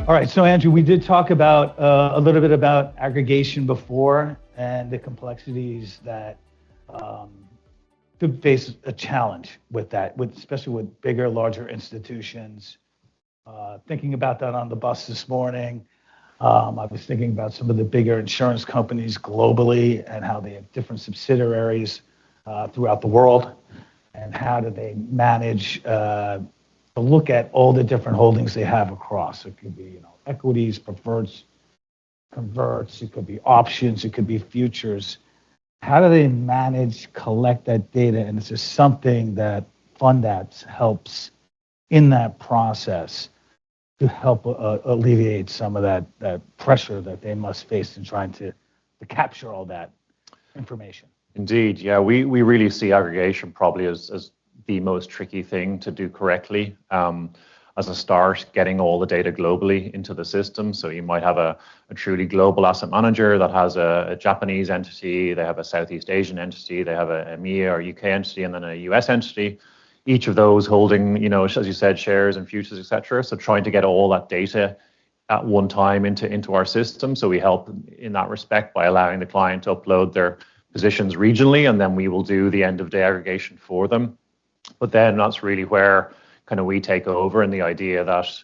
All right, so Andrew, we did talk about a little bit about aggregation before and the complexities that could face a challenge with that, especially with bigger, larger institutions. Thinking about that on the bus this morning, I was thinking about some of the bigger insurance companies globally and how they have different subsidiaries throughout the world, and how do they manage to look at all the different holdings they have across. It could be, equities, preferreds, converts, it could be options, it could be futures. How do they manage, collect that data? And is there something that Fund Apps helps in that process to help alleviate some of that pressure that they must face in trying to capture all that information? Indeed, yeah, we really see aggregation probably as the most tricky thing to do correctly. As a start, getting all the data globally into the system. So you might have a truly global asset manager that has a Japanese entity, they have a Southeast Asian entity, they have a EMEA or UK entity, and then a US entity. Each of those holding, as you said, shares and futures, etc. So trying to get all that data at one time into our system. So we help in that respect by allowing the client to upload their positions regionally, and then we will do the end of day aggregation for them. But then that's really where kind of we take over, and the idea that,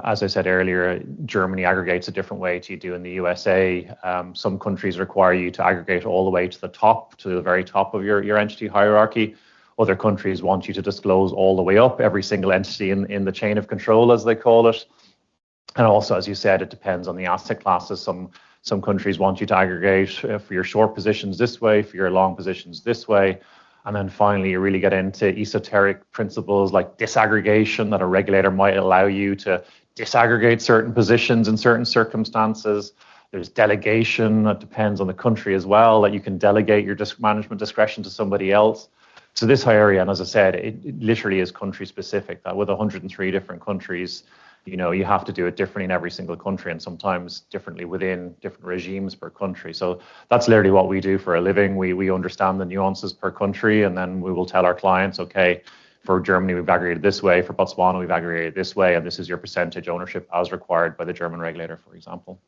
as I said earlier, Germany aggregates a different way to you do in the USA. Some countries require you to aggregate all the way to the very top of your entity hierarchy. Other countries want you to disclose all the way up, every single entity in the chain of control, as they call it. And also, as you said, it depends on the asset classes. Some countries want you to aggregate for your short positions this way, for your long positions this way. And then finally, you really get into esoteric principles like disaggregation, that a regulator might allow you to disaggregate certain positions in certain circumstances. There's delegation, that depends on the country as well, that you can delegate your management discretion to somebody else. So this area, and as I said, it literally is country specific, that with 103 different countries, you have to do it differently in every single country, and sometimes differently within different regimes per country. So that's literally what we do for a living. We understand the nuances per country, and then we will tell our clients, okay, for Germany, we've aggregated this way, for Botswana, we've aggregated this way, and this is your percentage ownership as required by the German regulator, for example.